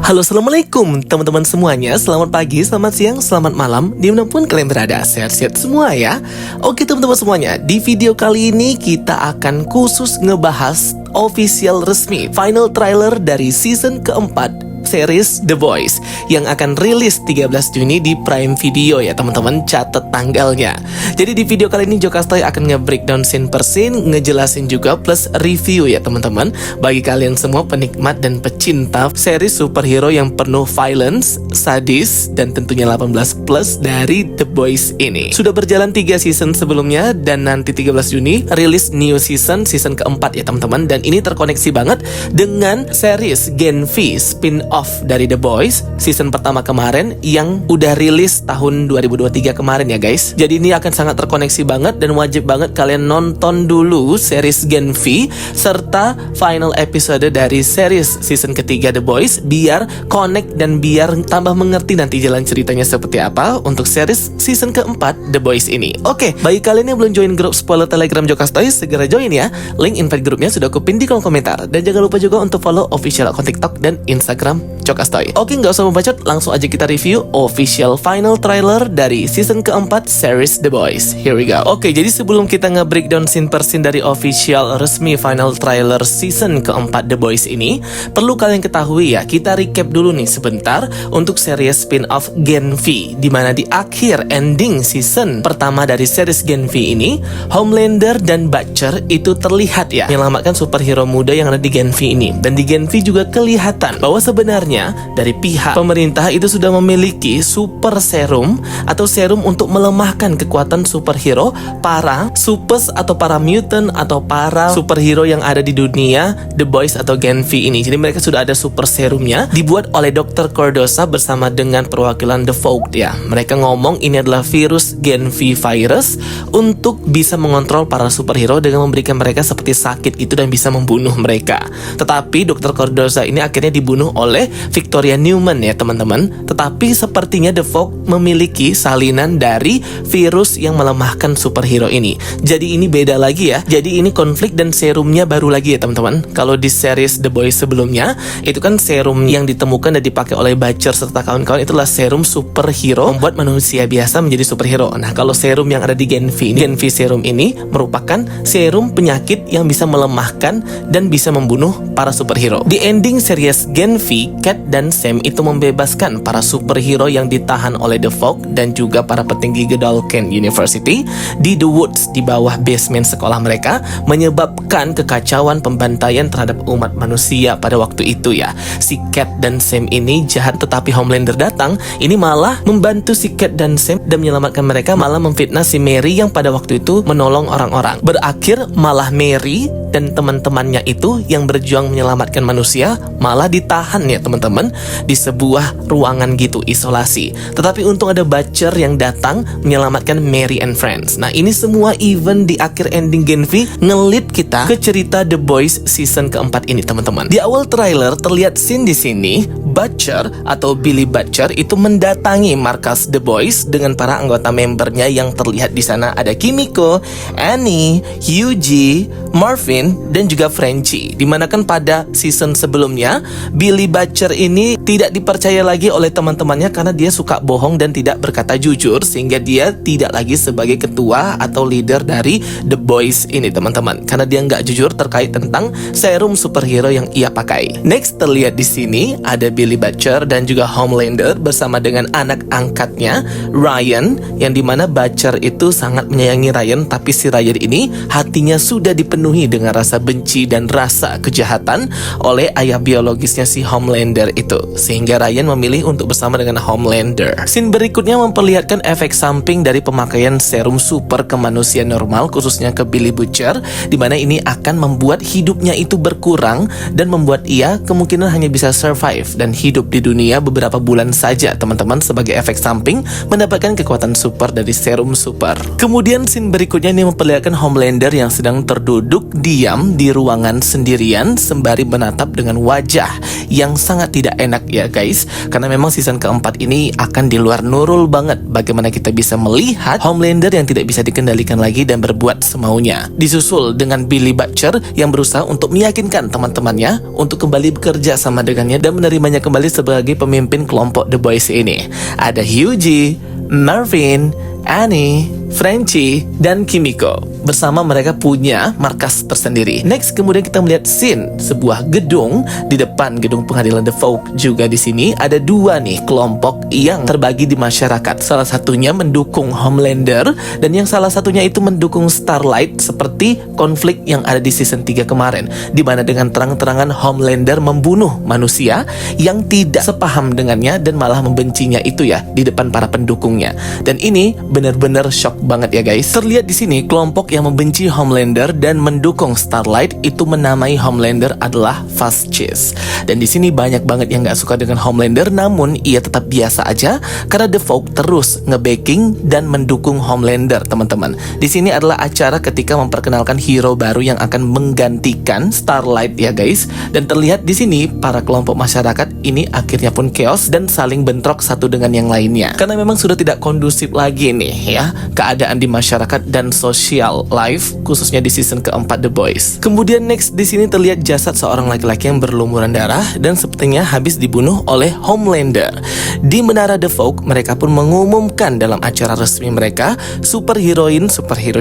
Halo, assalamualaikum teman-teman semuanya. Selamat pagi, selamat siang, selamat malam, dimanapun kalian berada. Sehat-sehat semua ya. Oke teman-teman semuanya, di video kali ini kita akan khusus ngebahas official resmi final trailer dari season keempat series The Boys yang akan rilis 13 Juni di Prime Video ya teman-teman, catat tanggalnya. Jadi di video kali ini Jokastoy akan nge-breakdown scene per scene, ngejelasin juga plus review ya teman-teman, bagi kalian semua penikmat dan pecinta series superhero yang penuh violence, sadis, dan tentunya 18 plus dari The Boys ini. Sudah berjalan 3 season sebelumnya dan nanti 13 Juni rilis new season keempat ya teman-teman, dan ini terkoneksi banget dengan series Gen V spin-off dari The Boys season pertama kemarin yang udah rilis tahun 2023 kemarin ya guys. Jadi ini akan sangat terkoneksi banget dan wajib banget kalian nonton dulu series Gen V serta final episode dari series season ketiga The Boys biar connect dan biar tambah mengerti nanti jalan ceritanya seperti apa untuk series season keempat The Boys ini. Oke, bagi kalian yang belum join grup spoiler Telegram Jokastoy, segera join ya. Link invite grupnya sudah aku pin di kolom komentar. Dan jangan lupa juga untuk follow official akun TikTok dan Instagram Jokastoy. Oke, nggak usah membacot, langsung aja kita review official final trailer dari season keempat series The Boys. Here we go. Oke, jadi sebelum kita nge-breakdown scene per scene dari official resmi final trailer season keempat The Boys ini, perlu kalian ketahui ya, kita recap dulu nih sebentar untuk series spin-off Gen V, dimana di akhir ending season pertama dari series Gen V ini, Homelander dan Butcher itu terlihat ya menyelamatkan superhero muda yang ada di Gen V ini. Dan di Gen V juga kelihatan bahwa sebenarnya dari pihak pemerintah itu sudah memiliki super serum atau serum untuk melemahkan kekuatan superhero, para supers atau para mutant atau para superhero yang ada di dunia The Boys atau Gen V ini. Jadi mereka sudah ada super serumnya, dibuat oleh Dr. Cordosa bersama dengan perwakilan The Vogue ya. Mereka ngomong ini adalah virus Gen V virus untuk bisa mengontrol para superhero dengan memberikan mereka seperti sakit gitu dan bisa membunuh mereka. Tetapi Dr. Cordosa ini akhirnya dibunuh oleh Victoria Newman ya teman-teman. Tetapi sepertinya The Vogue memiliki salinan dari virus yang melemahkan superhero ini. Jadi ini beda lagi ya. Jadi ini konflik dan serumnya baru lagi ya teman-teman. Kalau di series The Boys sebelumnya itu kan serum yang ditemukan dan dipakai oleh Butcher serta kawan-kawan itulah serum superhero, membuat manusia biasa menjadi superhero. Nah kalau serum yang ada di Gen V ini, Gen V serum ini merupakan serum penyakit yang bisa melemahkan dan bisa membunuh para superhero. Di ending series Gen V, Cat dan Sam itu membebaskan para superhero yang ditahan oleh The Vogue dan juga para petinggi Godalming University di The Woods di bawah basement sekolah mereka, menyebabkan kekacauan pembantaian terhadap umat manusia pada waktu itu ya. Si Cat dan Sam ini jahat, tetapi Homelander datang ini malah membantu si Cat dan Sam dan menyelamatkan mereka, malah memfitnah si Mary yang pada waktu itu menolong orang-orang. Berakhir malah Mary dan teman-temannya itu yang berjuang menyelamatkan manusia malah ditahan ya teman-teman di sebuah ruangan gitu, isolasi. Tetapi untung ada Butcher yang datang menyelamatkan Mary and Friends. Nah ini semua even di akhir ending Gen V ngelit kita ke cerita The Boys season keempat ini teman-teman. Di awal trailer terlihat scene di sini Butcher atau Billy Butcher itu mendatangi markas The Boys dengan para anggota membernya yang terlihat di sana ada Kimiko, Annie, Yuji, Marvin, dan juga Frenchie. Dimana kan pada season sebelumnya Billy Butcher ini tidak dipercaya lagi oleh teman-temannya karena dia suka bohong dan tidak berkata jujur, sehingga dia tidak lagi sebagai ketua atau leader dari The Boys ini teman-teman, karena dia nggak jujur terkait tentang serum superhero yang ia pakai. Next terlihat di sini ada Billy Butcher dan juga Homelander bersama dengan anak angkatnya Ryan, yang dimana Butcher itu sangat menyayangi Ryan, tapi si Ryan ini hatinya sudah dipenuhi dengan rasa benci dan rasa kejahatan oleh ayah biologisnya si Homelander itu, sehingga Ryan memilih untuk bersama dengan Homelander. Scene berikutnya memperlihatkan efek samping dari pemakaian serum super ke manusia normal, khususnya ke Billy Butcher, dimana ini akan membuat hidupnya itu berkurang dan membuat ia kemungkinan hanya bisa survive dan hidup di dunia beberapa bulan saja teman-teman, sebagai efek samping mendapatkan kekuatan super dari serum super. Kemudian scene berikutnya ini memperlihatkan Homelander yang sedang terduduk diam di ruangan sendirian sembari menatap dengan wajah yang sangat tidak enak ya guys. Karena memang season keempat ini akan di luar nurul banget. Bagaimana kita bisa melihat Homelander yang tidak bisa dikendalikan lagi dan berbuat semaunya. Disusul dengan Billy Butcher yang berusaha untuk meyakinkan teman-temannya untuk kembali bekerja sama dengannya dan menerimanya kembali sebagai pemimpin kelompok The Boys ini. Ada Hughie, Marvin, Annie, Frenchie, dan Kimiko. Bersama mereka punya markas tersendiri. Next, kemudian kita melihat scene sebuah gedung di depan gedung pengadilan The Folk. Juga di sini ada dua nih kelompok yang terbagi di masyarakat. Salah satunya mendukung Homelander dan yang salah satunya itu mendukung Starlight, seperti konflik yang ada di season 3 kemarin, di mana dengan terang-terangan Homelander membunuh manusia yang tidak sepaham dengannya dan malah membencinya itu ya di depan para pendukungnya. Dan ini benar-benar shock banget ya guys. Terlihat di sini kelompok yang membenci Homelander dan mendukung Starlight itu menamai Homelander adalah Fascist. Dan di sini banyak banget yang gak suka dengan Homelander, namun ia tetap biasa aja karena The Folk terus nge-backing dan mendukung Homelander, teman-teman. Di sini adalah acara ketika memperkenalkan hero baru yang akan menggantikan Starlight ya guys. Dan terlihat di sini para kelompok masyarakat ini akhirnya pun chaos dan saling bentrok satu dengan yang lainnya. Karena memang sudah tidak kondusif lagi nih ya keadaan di masyarakat dan sosial life, khususnya di season keempat The Boys. Kemudian next di sini terlihat jasad seorang laki-laki yang berlumuran darah dan sepertinya habis dibunuh oleh Homelander. Di menara The Folk, mereka pun mengumumkan dalam acara resmi mereka superhero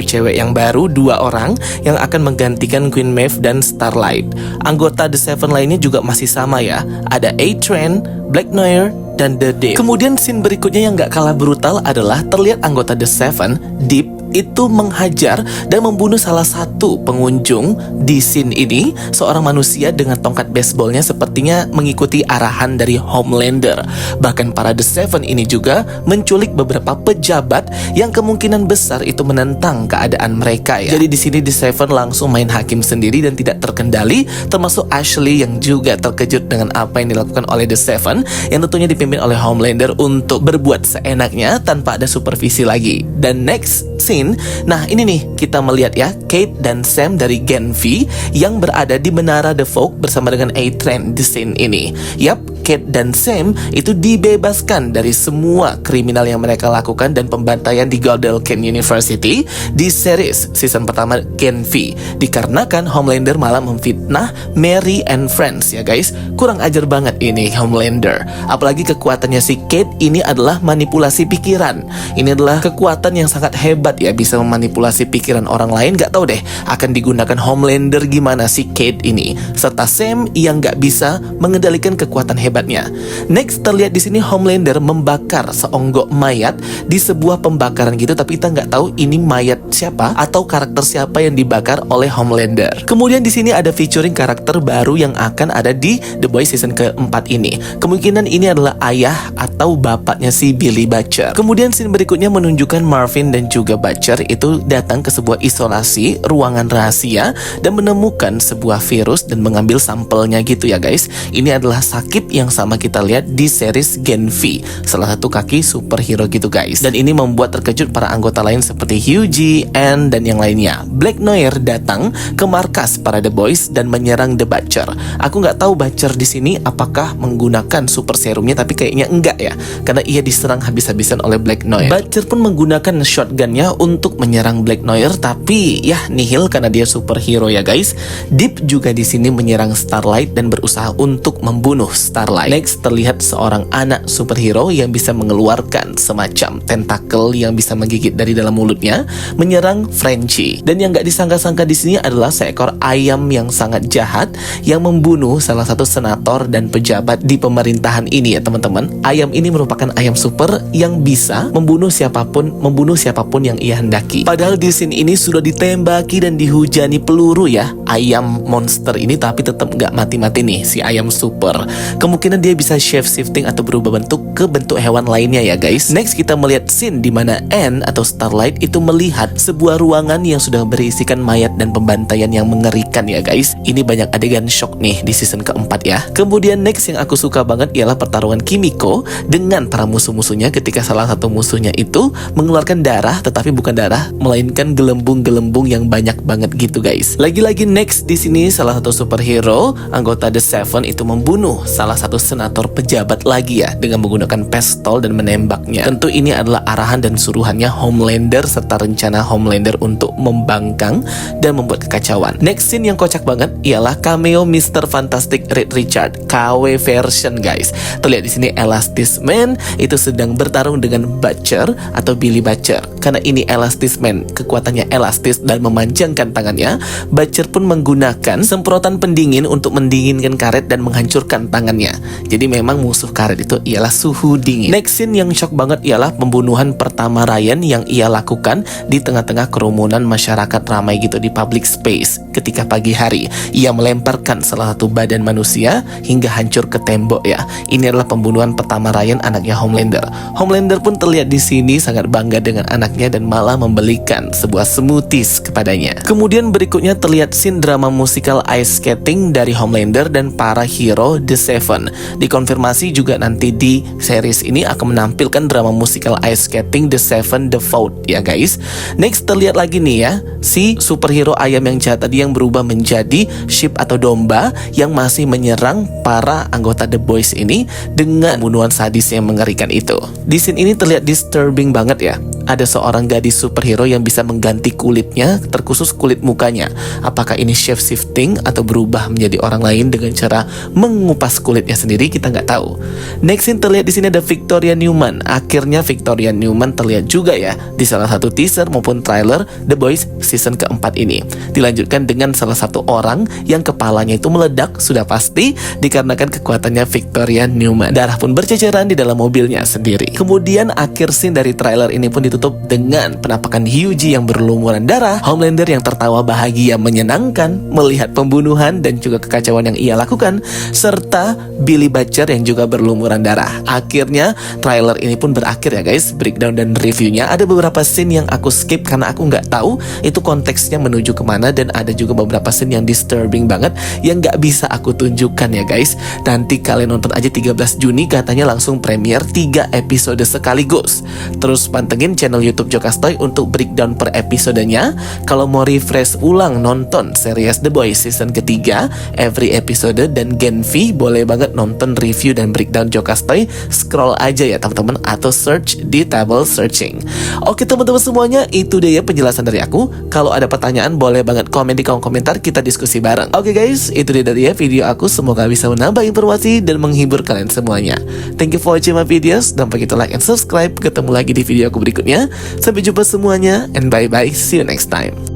cewek yang baru 2 orang yang akan menggantikan Queen Maeve dan Starlight. Anggota The Seven lainnya juga masih sama ya. Ada A-Train, Black Noir, dan The Deep. Kemudian scene berikutnya yang gak kalah brutal adalah terlihat anggota The Seven, Deep, itu menghajar dan membunuh salah satu pengunjung di scene ini. Seorang manusia dengan tongkat baseballnya sepertinya mengikuti arahan dari Homelander. Bahkan para The Seven ini juga menculik beberapa pejabat yang kemungkinan besar itu menentang keadaan mereka ya. Jadi di sini The Seven langsung main hakim sendiri dan tidak terkendali, termasuk Ashley yang juga terkejut dengan apa yang dilakukan oleh The Seven yang tentunya dipimpin oleh Homelander untuk berbuat seenaknya tanpa ada supervisi lagi. Dan next scene, nah ini nih kita melihat ya Kate dan Sam dari Gen V yang berada di menara The Folk bersama dengan A-Train di scene ini. Yap, Kate dan Sam itu dibebaskan dari semua kriminal yang mereka lakukan dan pembantaian di Goldalkin University di series season pertama Gen V, dikarenakan Homelander malah memfitnah Mary and Friends ya guys. Kurang ajar banget ini Homelander. Apalagi kekuatannya si Kate ini adalah manipulasi pikiran. Ini adalah kekuatan yang sangat hebat ya, bisa memanipulasi pikiran orang lain. Gak tahu deh akan digunakan Homelander gimana si Kate ini, serta Sam yang gak bisa mengendalikan kekuatan hebatnya. Next terlihat di sini Homelander membakar seonggok mayat di sebuah pembakaran gitu, tapi kita nggak tahu ini mayat siapa atau karakter siapa yang dibakar oleh Homelander. Kemudian di sini ada featuring karakter baru yang akan ada di The Boys season keempat ini. Kemungkinan ini adalah ayah atau bapaknya si Billy Butcher. Kemudian scene berikutnya menunjukkan Marvin dan juga Butcher itu datang ke sebuah isolasi ruangan rahasia dan menemukan sebuah virus dan mengambil sampelnya gitu ya guys. Ini adalah sakit yang sama kita lihat di series Gen V, salah satu kaki superhero gitu guys. Dan ini membuat terkejut para anggota lain seperti Hughie, Anne, dan yang lainnya. Black Noir datang ke markas para The Boys dan menyerang The Butcher. Aku nggak tahu Butcher di sini apakah menggunakan super serumnya, tapi kayaknya enggak ya, karena ia diserang habis-habisan oleh Black Noir. Butcher pun menggunakan shotgunnya untuk menyerang Black Noir, tapi ya nihil karena dia superhero ya guys. Deep juga di sini menyerang Starlight dan berusaha untuk membunuh Starlight. Next terlihat seorang anak superhero yang bisa mengeluarkan semacam tentakel yang bisa menggigit dari dalam mulutnya, menyerang Frenchie. Dan yang gak disangka-sangka di sini adalah seekor ayam yang sangat jahat yang membunuh salah satu senator dan pejabat di pemerintahan ini ya teman-teman. Ayam ini merupakan ayam super yang bisa membunuh siapapun yang ia hendaki. Padahal di scene ini sudah ditembaki dan dihujani peluru ya ayam monster ini, tapi tetap gak mati-mati nih si ayam super. Kemungkinan kemungkinan dia bisa shape shifting atau berubah bentuk ke bentuk hewan lainnya ya guys. Next kita melihat scene di mana Anne atau Starlight itu melihat sebuah ruangan yang sudah berisikan mayat dan pembantaian yang mengerikan ya guys. Ini banyak adegan shock nih di season keempat ya. Kemudian next yang aku suka banget ialah pertarungan Kimiko dengan para musuh-musuhnya ketika salah satu musuhnya itu mengeluarkan darah, tetapi bukan darah melainkan gelembung-gelembung yang banyak banget gitu guys. Lagi-lagi next di sini salah satu superhero anggota The Seven itu membunuh salah satu senator pejabat lagi ya dengan menggunakan pistol dan menembaknya. Tentu ini adalah arahan dan suruhannya Homelander serta rencana Homelander untuk membangkang dan membuat kekacauan. Next scene yang kocak banget ialah cameo Mr. Fantastic Reed Richard KW version guys. Terlihat di sini Elastis Man itu sedang bertarung dengan Butcher atau Billy Butcher. Karena ini Elastis Man, kekuatannya elastis dan memanjangkan tangannya, Butcher pun menggunakan semprotan pendingin untuk mendinginkan karet dan menghancurkan tangannya. Jadi memang musuh karet itu ialah suhu dingin. Next scene yang shock banget ialah pembunuhan pertama Ryan yang ia lakukan di tengah-tengah kerumunan masyarakat ramai gitu di public space. Ketika pagi hari, ia melemparkan salah satu badan manusia hingga hancur ke tembok ya. Ini adalah pembunuhan pertama Ryan, anaknya Homelander. Homelander pun terlihat di sini sangat bangga dengan anaknya dan malah membelikan sebuah smoothies kepadanya. Kemudian berikutnya terlihat scene drama musikal ice skating dari Homelander dan para hero The Seven. Dikonfirmasi juga nanti di series ini akan menampilkan drama musikal ice skating The Seven The Vote ya guys. Next terlihat lagi nih ya, si superhero ayam yang jahat tadi yang berubah menjadi sheep atau domba yang masih menyerang para anggota The Boys ini dengan pembunuhan sadis yang mengerikan itu. Di scene ini terlihat disturbing banget ya. Ada seorang gadis superhero yang bisa mengganti kulitnya, terkhusus kulit mukanya. Apakah ini shape shifting atau berubah menjadi orang lain dengan cara mengupas kulitnya sendiri, kita nggak tahu. Next scene terlihat di sini ada Victoria Newman. Akhirnya Victoria Newman terlihat juga ya di salah satu teaser maupun trailer The Boys season keempat ini. Dilanjutkan dengan salah satu orang yang kepalanya itu meledak, sudah pasti dikarenakan kekuatannya Victoria Newman. Darah pun berceceran di dalam mobilnya sendiri. Kemudian akhir scene dari trailer ini pun ditutup dengan penampakan Hyuji yang berlumuran darah, Homelander yang tertawa bahagia menyenangkan melihat pembunuhan dan juga kekacauan yang ia lakukan, serta Billy Butcher yang juga berlumuran darah. Akhirnya trailer ini pun berakhir ya guys, breakdown dan reviewnya. Ada beberapa scene yang aku skip karena aku nggak tahu itu konteksnya menuju kemana, dan ada juga beberapa scene yang disturbing banget yang nggak bisa aku tunjukkan ya guys. Nanti kalian nonton aja 13 Juni katanya langsung premier 3 episode sekaligus. Terus pantengin channel YouTube Jokastoy untuk breakdown per episodenya. Kalau mau refresh ulang nonton series The Boys season ketiga every episode dan Gen V, boleh banget nonton review dan breakdown Jokastoy. Scroll aja ya teman-teman atau search di table searching. Oke teman-teman semuanya, itu dia ya penjelasan dari aku. Kalau ada pertanyaan boleh banget komen di kolom komentar, kita diskusi bareng. Oke guys, itu dia dari ya video aku. Semoga bisa menambah informasi dan menghibur kalian semuanya. Thank you for watching my videos. Don't forget to like and subscribe. Ketemu lagi di video aku berikutnya. Sampai jumpa semuanya, and bye-bye. See you next time.